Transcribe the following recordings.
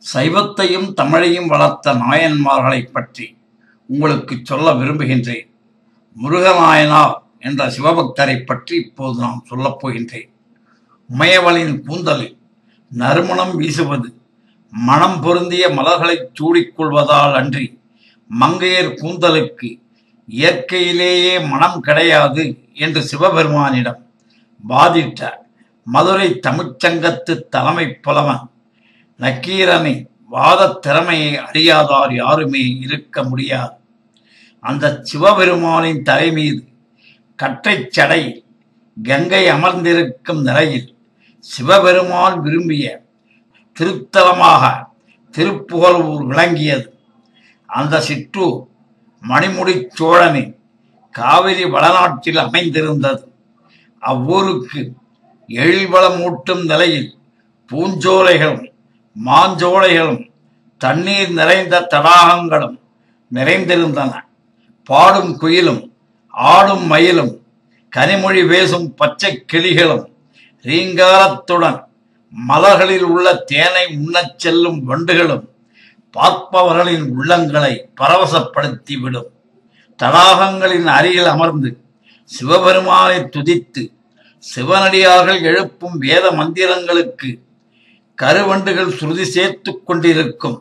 சைவத்தையும் தமிழையும் வளர்த்த நாயன்மார்களைப் பற்றி உங்களுக்கு சொல்ல விரும்புகின்றேன். முருகநாயனார் என்ற சிவபக்தரை பற்றி இப்போது நாம் சொல்லப் போகின்றேன். உமையவளின் கூந்தலில் நறுமணம் வீசுவது மனம் பொருந்திய மலர்களைச் சூடிக்கொள்வதால் அன்றி மங்கையர் கூந்தலுக்கு இயற்கையிலேயே மனம் கிடையாது என்று சிவபெருமானிடம் வாதிட்ட மதுரை தமிழ்ச்சங்கத்து தலைமை புலவன் நக்கீரனை வாத திறமையை அறியாதார் யாருமே இருக்க முடியாது. அந்த சிவபெருமானின் தலை மீது கற்றைச் சடையில் கங்கை அமர்ந்திருக்கும் நிலையில் சிவபெருமான் விரும்பிய திருத்தலமாக திருப்புகலூர் விளங்கியது. அந்த சிற்றூர் மணிமுடிச் சோழனின் காவிரி வளநாட்டில் அமைந்திருந்தது. அவ்வூருக்கு எழில்வளமூட்டும் நிலையில் பூஞ்சோலைகளும் மாஞ்சோலைகளும் தண்ணீர் நிறைந்த தடாகங்களும் நிறைந்திருந்தன. பாடும் குயிலும் ஆடும் மயிலும் கனிமொழி பேசும் பச்சை கிளிகளும் ரீங்காரத்துடன் மலர்களில் உள்ள தேனை உண்ணச் செல்லும் வண்டுகளும் பார்ப்பவர்களின் உள்ளங்களை பரவசப்படுத்திவிடும். தடாகங்களின் அருகில் அமர்ந்து சிவபெருமானை துதித்து சிவனடியார்கள் எழுப்பும் வேத மந்திரங்களுக்கு கருவண்டுகள் சுருதி சேர்த்து கொண்டிருக்கும்.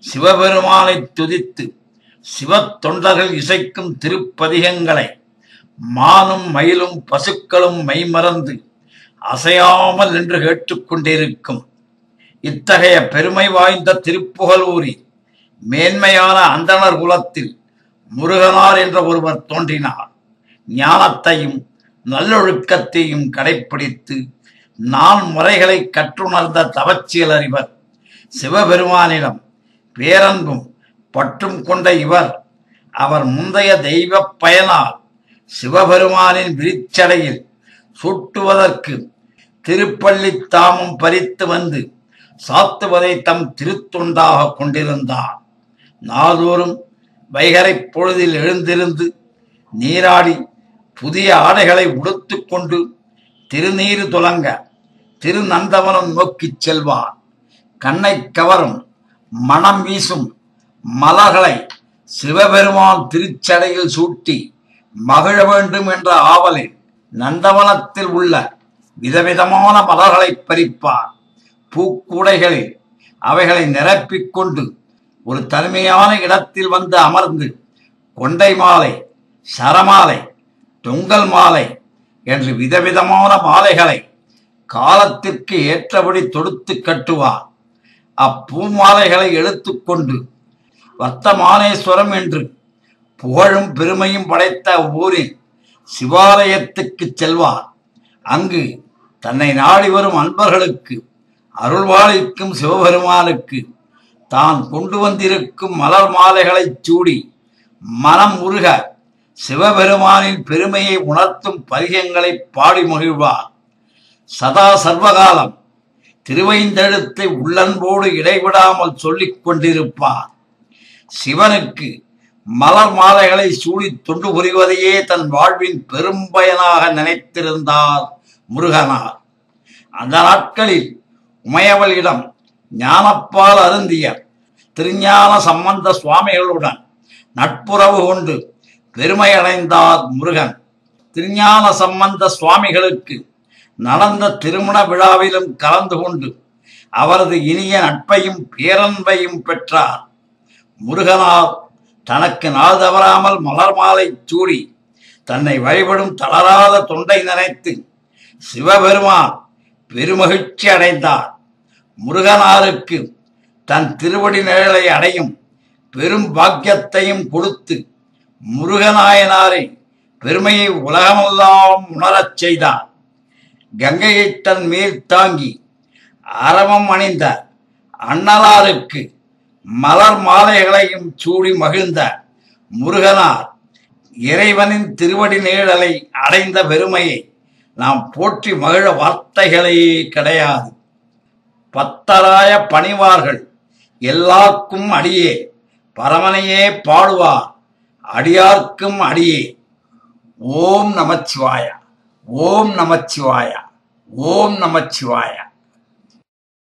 சிவபெருமானை துதித்து சிவ தொண்டர்கள் இசைக்கும் திருப்பதிகங்களை மானும் மயிலும் பசுக்களும் மெய்மறந்து அசையாமல் நின்று கேட்டுக்கொண்டிருக்கும். இத்தகைய பெருமை வாய்ந்த திருப்புகலூரில் மேன்மையான அந்தணர் குலத்தில் முருகனார் என்ற ஒருவர் தோன்றினார். ஞானத்தையும் நல்லொழுக்கத்தையும் கடைப்பிடித்து முறைகளை கற்றுணர்ந்த தவச்சியலர் இவர். சிவபெருமானிடம் பேரன்பும் பற்றும் கொண்ட இவர் அவர் முந்தைய தெய்வ பயனால் சிவபெருமானின் விரிச்சடையில் சூட்டுவதற்கு திருப்பள்ளி தாமம் பறித்து வந்து சாத்துவதை தம் திருத்தொண்டாக கொண்டிருந்தார். நாள்தோறும் வைகரை பொழுதில் எழுந்திருந்து நீராடி புதிய ஆடைகளை உடுத்து கொண்டு திருநீறு துலங்க திருநந்தவனம் நோக்கிச் செல்வார். கண்ணை கவரும் மனம் வீசும் மலர்களை சிவபெருமான் திருச்சடையில் சூட்டி மகிழ வேண்டும் என்ற ஆவலில் நந்தவனத்தில் உள்ள விதவிதமான மலர்களை பறிப்பார். பூக்கூடைகளில் அவைகளை நிரப்பிக் கொண்டு ஒரு தனிமையான இடத்தில் வந்து அமர்ந்து கொண்டை மாலை, சரமாலை, தொங்கல் மாலை என்று விதவிதமான மாலைகளை காலத்திற்கு ஏற்றபடி தொடுத்து கட்டுவார். அப்பூமாலைகளை எடுத்துக்கொண்டு வர்த்தமானேஸ்வரம் என்று புகழும் பெருமையும் படைத்த ஊரின் சிவாலயத்துக்கு செல்வார். அங்கு தன்னை நாடி வரும் அன்பர்களுக்கு அருள்வாளிக்கும் சிவபெருமானுக்கு தான் கொண்டு வந்திருக்கும் மலர் மாலைகளை சூடி மனம் உருக சிவபெருமானின் பெருமையை உணர்த்தும் பதிகங்களை பாடி மகிழ்வார். சதா சர்வகாலம் திருவைந்தெழுத்தை உள்ளன்போடு இடைவிடாமல் சொல்லிக் கொண்டிருப்பார். சிவனுக்கு மலர் மாலைகளை சூடி தொண்டு புரிவதையே தன் வாழ்வின் பெரும் பயனாக நினைத்திருந்தார் முருகனார். அந்த நாட்களில் உமையவளிடம் ஞானப்பால் அருந்திய திருஞான சம்பந்த சுவாமிகளுடன் நட்புறவு கொண்டு பெருமையடைந்தார் முருகன். திருஞான சம்பந்த சுவாமிகளுக்கு நடந்த திருமண விழாவிலும் கலந்து கொண்டு அவரது இனிய நட்பையும் பேரன்பையும் பெற்றார். முருகனார் தனக்கு நாள் தவறாமல் மலர் மாலை சூடி தன்னை வழிபடும் தளராத தொண்டை நினைத்து சிவபெருமான் பெருமகிழ்ச்சி அடைந்தார். முருகனாருக்கு தன் திருவடி நிழலை அடையும் பெரும் பாக்கியத்தையும் கொடுத்து முருகநாயனாரை பெருமையை உலகமெல்லாம் உணரச் செய்தார். கங்கையை தன் மேல் தாங்கி அரவம் அணிந்த அண்ணலாருக்கு மலர் மாலைகளையும் சூடி மகிழ்ந்த முருகனார் இறைவனின் திருவடி நிழலை அடைந்த பெருமையை நாம் போற்றி மகிழ வார்த்தைகளே கிடையாது. பத்தராய பணிவார்கள் எல்லாருக்கும் அடியே பரமனையே பாடுவார் அடியார்க்கும் அடியே. ஓம் நமச்சிவாய, ஓம் நமச்சிவாய, ஓம் நமச்சிவாய.